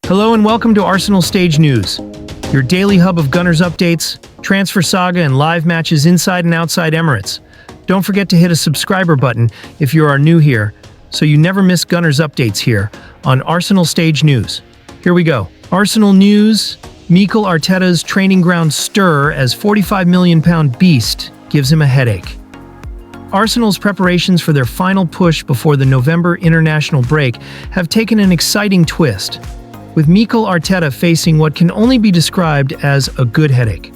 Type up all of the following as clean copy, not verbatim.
Hello and welcome to Arsenal Stage News, your daily hub of Gunners updates, transfer saga, and live matches inside and outside Emirates. Don't forget to hit a subscriber button if you are new here, so you never miss Gunners updates here on Arsenal Stage News. Here we go. Arsenal news: Mikel Arteta's training ground stir as £45 million beast gives him a headache. Arsenal's preparations for their final push before the November international break have taken an exciting twist, with Mikel Arteta facing what can only be described as a good headache.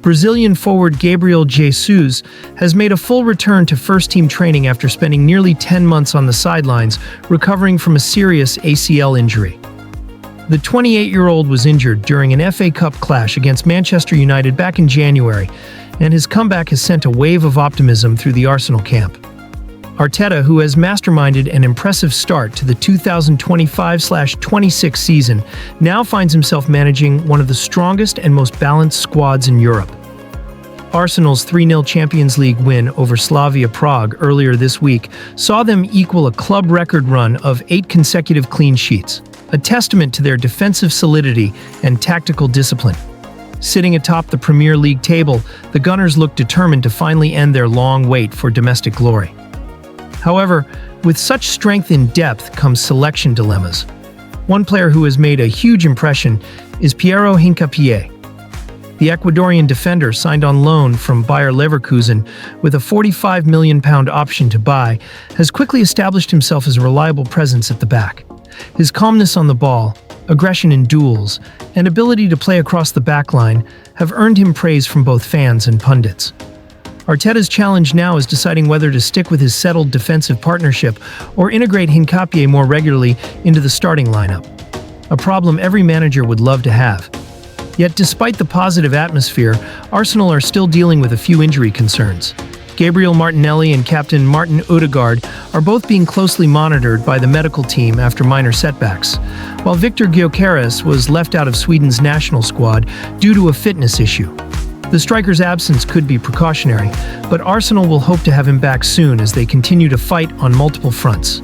Brazilian forward Gabriel Jesus has made a full return to first-team training after spending nearly 10 months on the sidelines, recovering from a serious ACL injury. The 28-year-old was injured during an FA Cup clash against Manchester United back in January, and his comeback has sent a wave of optimism through the Arsenal camp. Arteta, who has masterminded an impressive start to the 2025-26 season, now finds himself managing one of the strongest and most balanced squads in Europe. Arsenal's 3-0 Champions League win over Slavia Prague earlier this week saw them equal a club record run of 8 consecutive clean sheets, a testament to their defensive solidity and tactical discipline. Sitting atop the Premier League table, the Gunners look determined to finally end their long wait for domestic glory. However, with such strength in depth comes selection dilemmas. One player who has made a huge impression is Piero Hincapié. The Ecuadorian defender, signed on loan from Bayer Leverkusen with a £45 million option to buy, has quickly established himself as a reliable presence at the back. His calmness on the ball, aggression in duels, and ability to play across the backline have earned him praise from both fans and pundits. Arteta's challenge now is deciding whether to stick with his settled defensive partnership or integrate Hincapié more regularly into the starting lineup, a problem every manager would love to have. Yet despite the positive atmosphere, Arsenal are still dealing with a few injury concerns. Gabriel Martinelli and captain Martin Odegaard are both being closely monitored by the medical team after minor setbacks, while Victor Gyökeres was left out of Sweden's national squad due to a fitness issue. The striker's absence could be precautionary, but Arsenal will hope to have him back soon as they continue to fight on multiple fronts.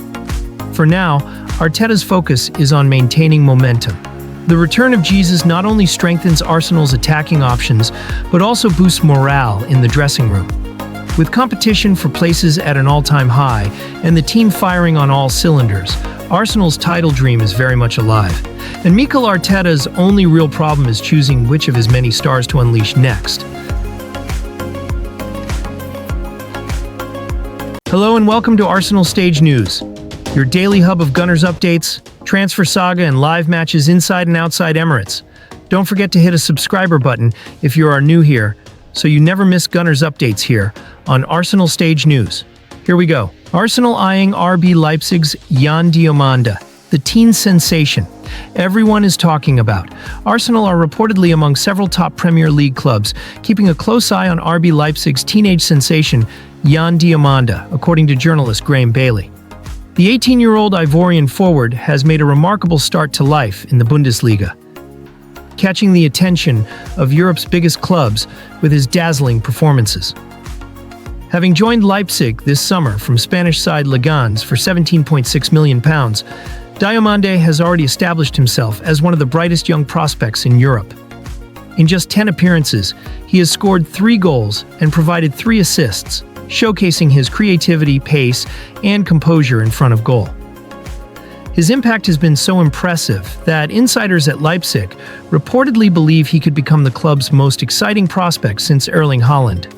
For now, Arteta's focus is on maintaining momentum. The return of Jesus not only strengthens Arsenal's attacking options, but also boosts morale in the dressing room. With competition for places at an all-time high and the team firing on all cylinders, Arsenal's title dream is very much alive. And Mikel Arteta's only real problem is choosing which of his many stars to unleash next. Hello and welcome to Arsenal Stage News, your daily hub of Gunners updates, transfer saga, and live matches inside and outside Emirates. Don't forget to hit a subscriber button if you are new here, so you never miss Gunners updates here on Arsenal Stage News. Here we go. Arsenal eyeing RB Leipzig's Jan Diomande, the teen sensation everyone is talking about. Arsenal are reportedly among several top Premier League clubs, keeping a close eye on RB Leipzig's teenage sensation Jan Diomande, according to journalist Graham Bailey. The 18-year-old Ivorian forward has made a remarkable start to life in the Bundesliga, catching the attention of Europe's biggest clubs with his dazzling performances. Having joined Leipzig this summer from Spanish side Leganés for £17.6 million, Diomande has already established himself as one of the brightest young prospects in Europe. In just 10 appearances, he has scored 3 goals and provided 3 assists, showcasing his creativity, pace, and composure in front of goal. His impact has been so impressive that insiders at Leipzig reportedly believe he could become the club's most exciting prospect since Erling Haaland.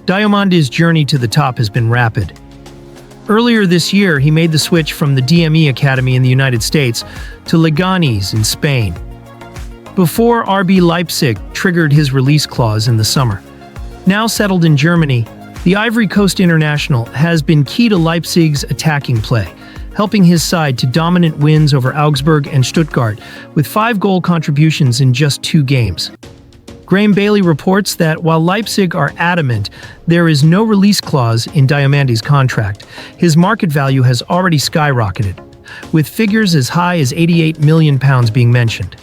Diomande's journey to the top has been rapid. Earlier this year, he made the switch from the DME Academy in the United States to Leganés in Spain, before RB Leipzig triggered his release clause in the summer. Now settled in Germany, the Ivory Coast international has been key to Leipzig's attacking play, helping his side to dominant wins over Augsburg and Stuttgart, with 5 goal contributions in just 2 games. Graham Bailey reports that while Leipzig are adamant there is no release clause in Diomande's contract, his market value has already skyrocketed, with figures as high as £88 million being mentioned.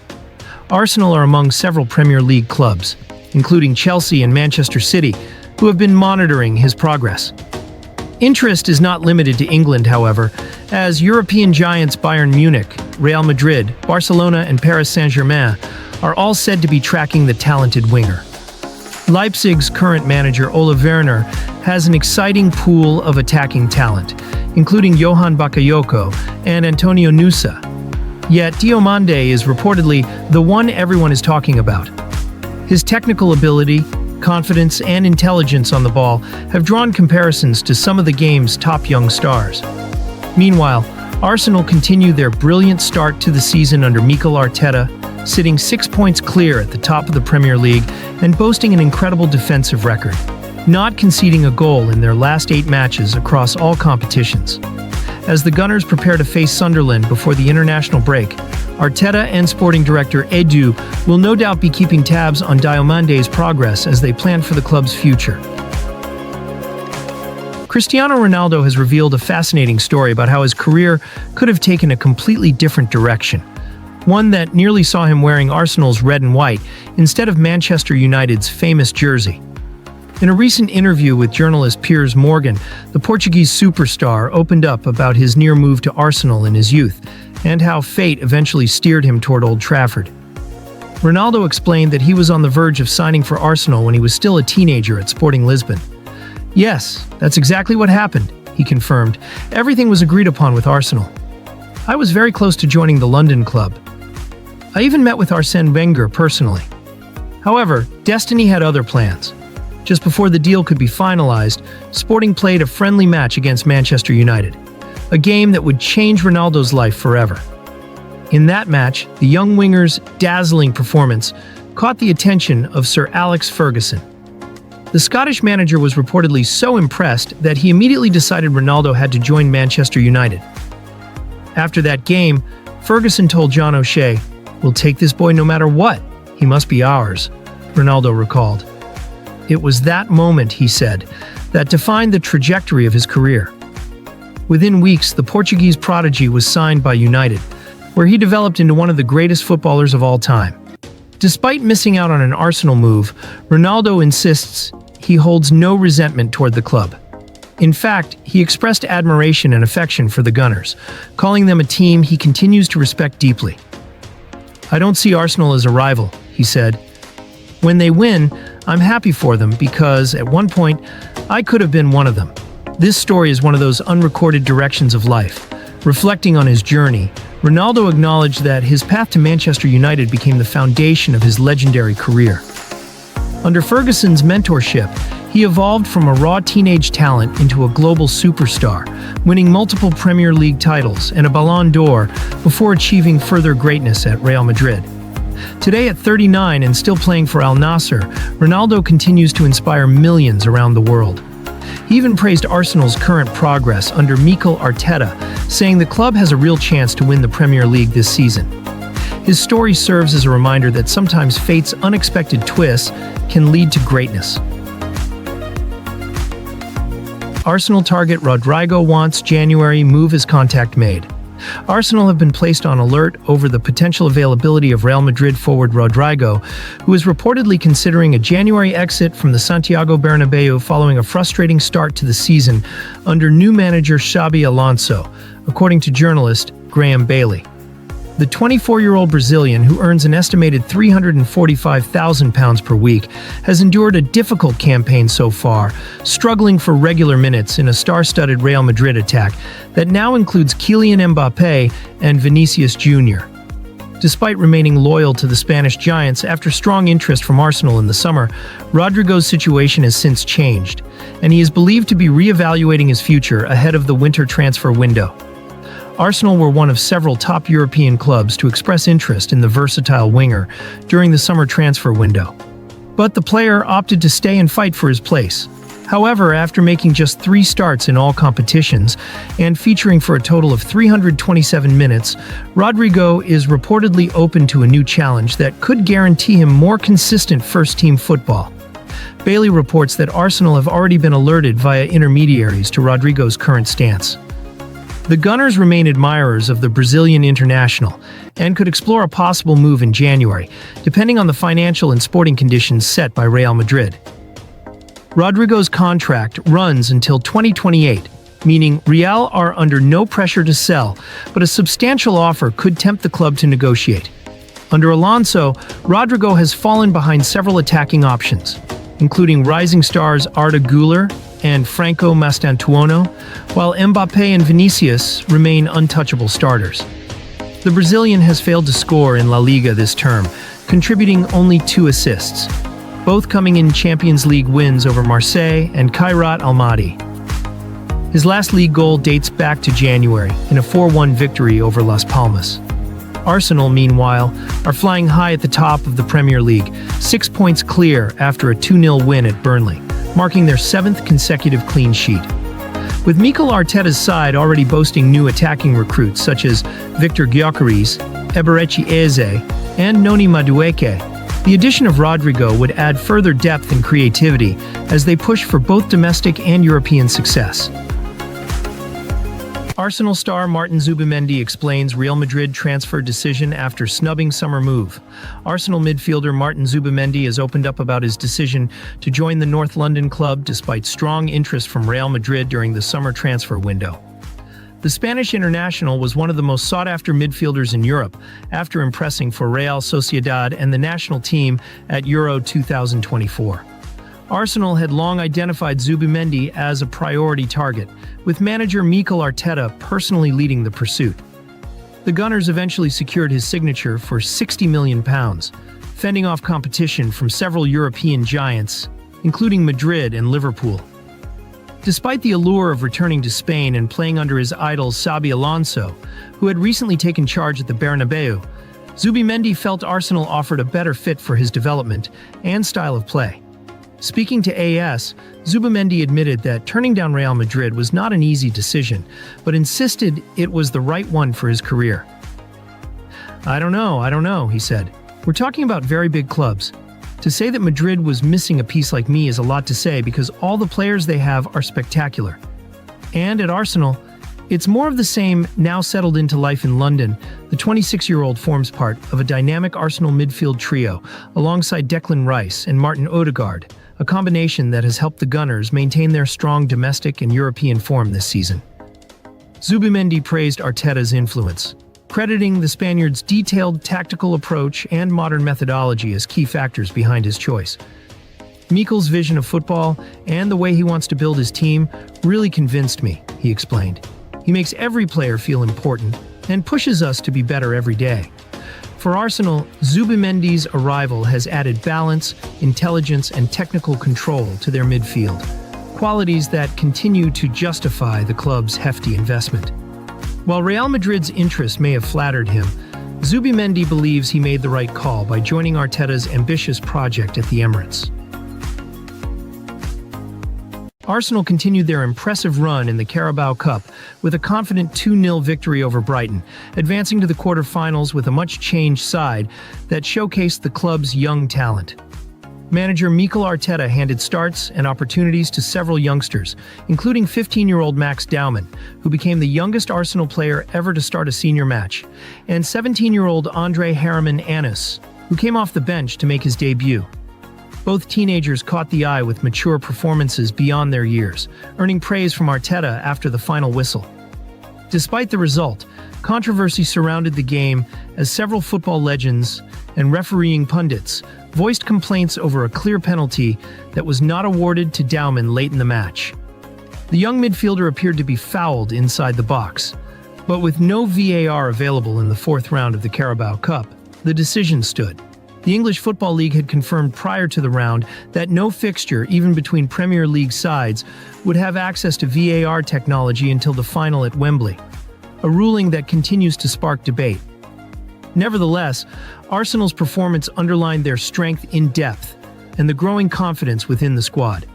Arsenal are among several Premier League clubs, including Chelsea and Manchester City, who have been monitoring his progress. Interest is not limited to England, however, as European giants Bayern Munich, Real Madrid, Barcelona, and Paris Saint-Germain are all said to be tracking the talented winger. Leipzig's current manager Ole Werner has an exciting pool of attacking talent, including Johan Bakayoko and Antonio Nusa. Yet Diomande is reportedly the one everyone is talking about. His technical ability, confidence, and intelligence on the ball have drawn comparisons to some of the game's top young stars. Meanwhile, Arsenal continue their brilliant start to the season under Mikel Arteta, sitting 6 points clear at the top of the Premier League and boasting an incredible defensive record, not conceding a goal in their last 8 matches across all competitions. As the Gunners prepare to face Sunderland before the international break, Arteta and sporting director Edu will no doubt be keeping tabs on Diomande's progress as they plan for the club's future. Cristiano Ronaldo has revealed a fascinating story about how his career could have taken a completely different direction, one that nearly saw him wearing Arsenal's red and white instead of Manchester United's famous jersey. In a recent interview with journalist Piers Morgan, the Portuguese superstar opened up about his near move to Arsenal in his youth and how fate eventually steered him toward Old Trafford. Ronaldo explained that he was on the verge of signing for Arsenal when he was still a teenager at Sporting Lisbon. "Yes, that's exactly what happened," he confirmed. "Everything was agreed upon with Arsenal. I was very close to joining the London club. I even met with Arsène Wenger personally. However, destiny had other plans. Just before the deal could be finalized, Sporting played a friendly match against Manchester United, a game that would change Ronaldo's life forever. In that match, the young winger's dazzling performance caught the attention of Sir Alex Ferguson. The Scottish manager was reportedly so impressed that he immediately decided Ronaldo had to join Manchester United. After that game, Ferguson told John O'Shea, "We'll take this boy no matter what. He must be ours," Ronaldo recalled. "It was that moment," he said, "that defined the trajectory of his career." Within weeks, the Portuguese prodigy was signed by United, where he developed into one of the greatest footballers of all time. Despite missing out on an Arsenal move, Ronaldo insists he holds no resentment toward the club. In fact, he expressed admiration and affection for the Gunners, calling them a team he continues to respect deeply. "I don't see Arsenal as a rival," he said. "When they win, I'm happy for them because, at one point, I could have been one of them." This story is one of those unrecorded directions of life. Reflecting on his journey, Ronaldo acknowledged that his path to Manchester United became the foundation of his legendary career. Under Ferguson's mentorship, he evolved from a raw teenage talent into a global superstar, winning multiple Premier League titles and a Ballon d'Or before achieving further greatness at Real Madrid. Today, at 39 and still playing for Al Nassr, Ronaldo continues to inspire millions around the world. He even praised Arsenal's current progress under Mikel Arteta, saying the club has a real chance to win the Premier League this season. His story serves as a reminder that sometimes fate's unexpected twists can lead to greatness. Arsenal target Rodrygo wants January move as contact made. Arsenal have been placed on alert over the potential availability of Real Madrid forward Rodrygo, who is reportedly considering a January exit from the Santiago Bernabeu following a frustrating start to the season under new manager Xabi Alonso, according to journalist Graham Bailey. The 24-year-old Brazilian, who earns an estimated £345,000 per week, has endured a difficult campaign so far, struggling for regular minutes in a star-studded Real Madrid attack that now includes Kylian Mbappé and Vinicius Jr. Despite remaining loyal to the Spanish Giants after strong interest from Arsenal in the summer, Rodrygo's situation has since changed, and he is believed to be re-evaluating his future ahead of the winter transfer window. Arsenal were one of several top European clubs to express interest in the versatile winger during the summer transfer window. But the player opted to stay and fight for his place. However, after making just 3 starts in all competitions and featuring for a total of 327 minutes, Rodrygo is reportedly open to a new challenge that could guarantee him more consistent first-team football. Bailey reports that Arsenal have already been alerted via intermediaries to Rodrygo's current stance. The Gunners remain admirers of the Brazilian international and could explore a possible move in January, depending on the financial and sporting conditions set by Real Madrid. Rodrygo's contract runs until 2028, meaning Real are under no pressure to sell, but a substantial offer could tempt the club to negotiate. Under Alonso, Rodrygo has fallen behind several attacking options, including rising stars Arda Güler and Franco Mastantuono, while Mbappé and Vinicius remain untouchable starters. The Brazilian has failed to score in La Liga this term, contributing only 2 assists, both coming in Champions League wins over Marseille and Kairat Almaty. His last league goal dates back to January in a 4-1 victory over Las Palmas. Arsenal, meanwhile, are flying high at the top of the Premier League, 6 points clear after a 2-0 win at Burnley, marking their 7th consecutive clean sheet. With Mikel Arteta's side already boasting new attacking recruits such as Victor Gyökeres, Eberechi Eze, and Noni Madueke, the addition of Rodrygo would add further depth and creativity as they push for both domestic and European success. Arsenal star Martin Zubimendi explains Real Madrid transfer decision after snubbing summer move. Arsenal midfielder Martin Zubimendi has opened up about his decision to join the North London club despite strong interest from Real Madrid during the summer transfer window. The Spanish international was one of the most sought-after midfielders in Europe after impressing for Real Sociedad and the national team at Euro 2024. Arsenal had long identified Zubimendi as a priority target, with manager Mikel Arteta personally leading the pursuit. The Gunners eventually secured his signature for £60 million, fending off competition from several European giants, including Madrid and Liverpool. Despite the allure of returning to Spain and playing under his idol Xabi Alonso, who had recently taken charge at the Bernabeu, Zubimendi felt Arsenal offered a better fit for his development and style of play. Speaking to AS, Zubimendi admitted that turning down Real Madrid was not an easy decision, but insisted it was the right one for his career. I don't know, he said. We're talking about very big clubs. To say that Madrid was missing a piece like me is a lot to say because all the players they have are spectacular. And at Arsenal, it's more of the same. Now settled into life in London, the 26-year-old forms part of a dynamic Arsenal midfield trio alongside Declan Rice and Martin Odegaard, a combination that has helped the Gunners maintain their strong domestic and European form this season. Zubimendi praised Arteta's influence, crediting the Spaniard's detailed tactical approach and modern methodology as key factors behind his choice. Mikel's vision of football and the way he wants to build his team really convinced me, he explained. He makes every player feel important and pushes us to be better every day. For Arsenal, Zubimendi's arrival has added balance, intelligence, and technical control to their midfield, qualities that continue to justify the club's hefty investment. While Real Madrid's interest may have flattered him, Zubimendi believes he made the right call by joining Arteta's ambitious project at the Emirates. Arsenal continued their impressive run in the Carabao Cup with a confident 2-0 victory over Brighton, advancing to the quarter-finals with a much-changed side that showcased the club's young talent. Manager Mikel Arteta handed starts and opportunities to several youngsters, including 15-year-old Max Daumann, who became the youngest Arsenal player ever to start a senior match, and 17-year-old Andre Harriman Annis, who came off the bench to make his debut. Both teenagers caught the eye with mature performances beyond their years, earning praise from Arteta after the final whistle. Despite the result, controversy surrounded the game as several football legends and refereeing pundits voiced complaints over a clear penalty that was not awarded to Daumann late in the match. The young midfielder appeared to be fouled inside the box, but with no VAR available in the 4th round of the Carabao Cup, the decision stood. The English Football League had confirmed prior to the round that no fixture, even between Premier League sides, would have access to VAR technology until the final at Wembley, a ruling that continues to spark debate. Nevertheless, Arsenal's performance underlined their strength in depth and the growing confidence within the squad.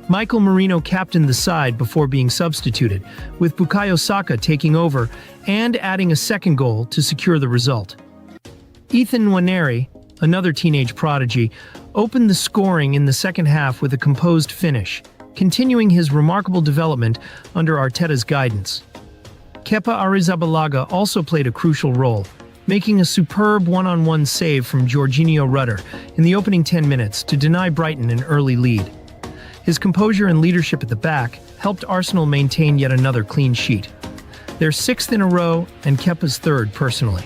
Michael Merino captained the side before being substituted, with Bukayo Saka taking over and adding a second goal to secure the result. Ethan Nwaneri, another teenage prodigy, opened the scoring in the second half with a composed finish, continuing his remarkable development under Arteta's guidance. Kepa Arrizabalaga also played a crucial role, making a superb one-on-one save from Jorginho Rutter in the opening 10 minutes to deny Brighton an early lead. His composure and leadership at the back helped Arsenal maintain yet another clean sheet. Their 6th in a row and Kepa's 3rd personally.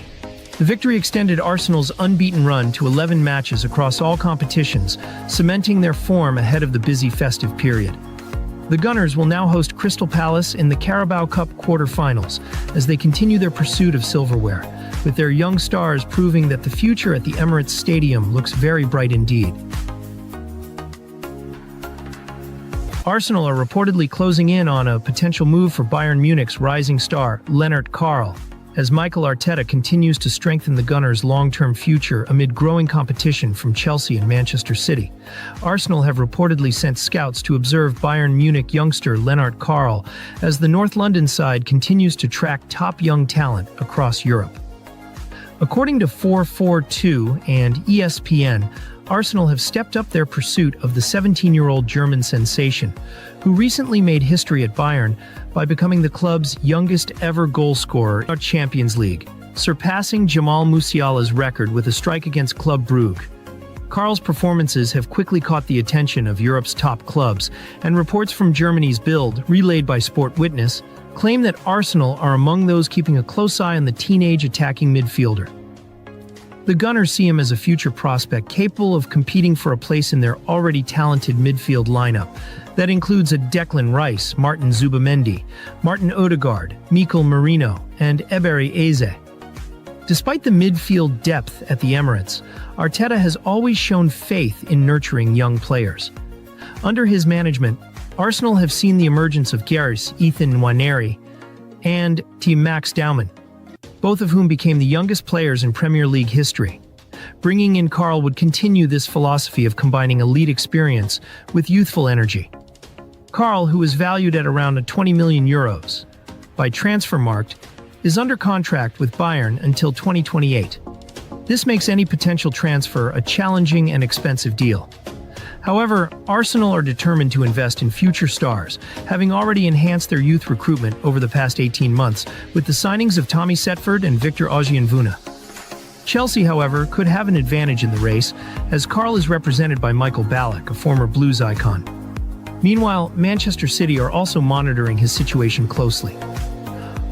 The victory extended Arsenal's unbeaten run to 11 matches across all competitions, cementing their form ahead of the busy festive period. The Gunners will now host Crystal Palace in the Carabao Cup quarter-finals as they continue their pursuit of silverware, with their young stars proving that the future at the Emirates Stadium looks very bright indeed. Arsenal are reportedly closing in on a potential move for Bayern Munich's rising star, Lennart Karl, as Mikel Arteta continues to strengthen the Gunners' long-term future amid growing competition from Chelsea and Manchester City. Arsenal have reportedly sent scouts to observe Bayern Munich youngster Lennart Karl as the North London side continues to track top young talent across Europe. According to 442 and ESPN, Arsenal have stepped up their pursuit of the 17-year-old German sensation, who recently made history at Bayern by becoming the club's youngest ever goalscorer in the Champions League, surpassing Jamal Musiala's record with a strike against Club Brugge. Karl's performances have quickly caught the attention of Europe's top clubs, and reports from Germany's Bild, relayed by Sport Witness, claim that Arsenal are among those keeping a close eye on the teenage attacking midfielder. The Gunners see him as a future prospect capable of competing for a place in their already talented midfield lineup that includes a Declan Rice, Martin Zubimendi, Martin Odegaard, Mikel Merino, and Ebery Eze. Despite the midfield depth at the Emirates, Arteta has always shown faith in nurturing young players. Under his management, Arsenal have seen the emergence of Gareth Ethan Nwaneri and Max Dauman, both of whom became the youngest players in Premier League history. Bringing in Karl would continue this philosophy of combining elite experience with youthful energy. Karl, who is valued at around 20 million euros by Transfermarkt, is under contract with Bayern until 2028. This makes any potential transfer a challenging and expensive deal. However, Arsenal are determined to invest in future stars, having already enhanced their youth recruitment over the past 18 months with the signings of Tommy Setford and Victor Osimhen. Chelsea, however, could have an advantage in the race, as Karl is represented by Michael Ballack, a former Blues icon. Meanwhile, Manchester City are also monitoring his situation closely.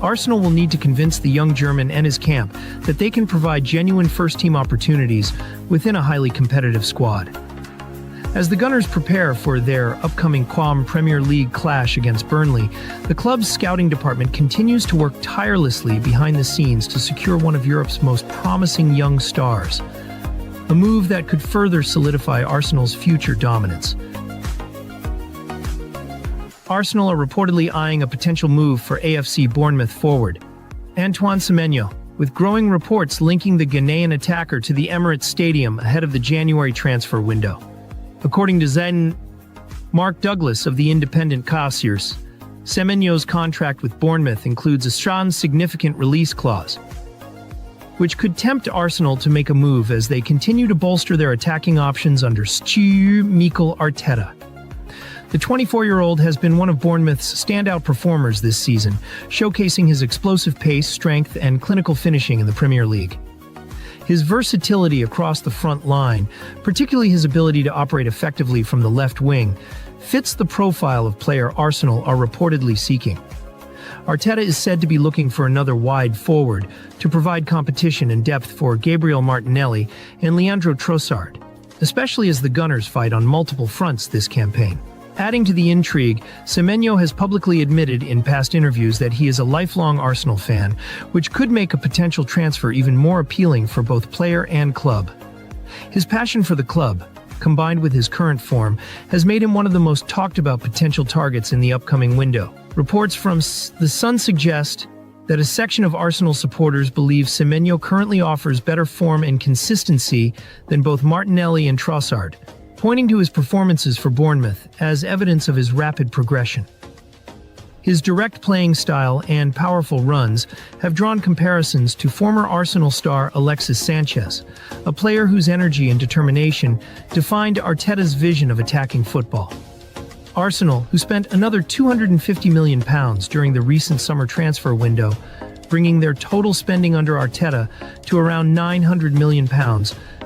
Arsenal will need to convince the young German and his camp that they can provide genuine first-team opportunities within a highly competitive squad. As the Gunners prepare for their upcoming Premier League clash against Burnley, the club's scouting department continues to work tirelessly behind the scenes to secure one of Europe's most promising young stars, a move that could further solidify Arsenal's future dominance. Arsenal are reportedly eyeing a potential move for AFC Bournemouth forward Antoine Semenyo, with growing reports linking the Ghanaian attacker to the Emirates Stadium ahead of the January transfer window. According to Zen Mark Douglas of the Independent Cassiers, Semenyo's contract with Bournemouth includes a strong significant release clause, which could tempt Arsenal to make a move as they continue to bolster their attacking options under Mikel Arteta. The 24-year-old has been one of Bournemouth's standout performers this season, showcasing his explosive pace, strength, and clinical finishing in the Premier League. His versatility across the front line, particularly his ability to operate effectively from the left wing, fits the profile of player Arsenal are reportedly seeking. Arteta is said to be looking for another wide forward to provide competition and depth for Gabriel Martinelli and Leandro Trossard, especially as the Gunners fight on multiple fronts this campaign. Adding to the intrigue, Semenyo has publicly admitted in past interviews that he is a lifelong Arsenal fan, which could make a potential transfer even more appealing for both player and club. His passion for the club, combined with his current form, has made him one of the most talked-about potential targets in the upcoming window. Reports from The Sun suggest that a section of Arsenal supporters believe Semenyo currently offers better form and consistency than both Martinelli and Trossard, pointing to his performances for Bournemouth as evidence of his rapid progression. His direct playing style and powerful runs have drawn comparisons to former Arsenal star Alexis Sanchez, a player whose energy and determination defined Arteta's vision of attacking football. Arsenal, who spent another £250 million during the recent summer transfer window, bringing their total spending under Arteta to around £900 million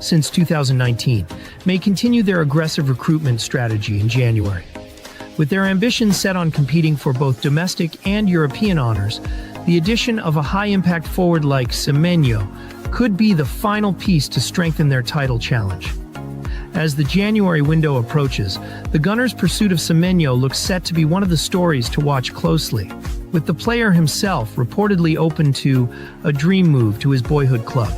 since 2019, may continue their aggressive recruitment strategy in January. With their ambitions set on competing for both domestic and European honors, the addition of a high-impact forward like Semenyo could be the final piece to strengthen their title challenge. As the January window approaches, the Gunners' pursuit of Semenyo looks set to be one of the stories to watch closely, with the player himself reportedly open to a dream move to his boyhood club.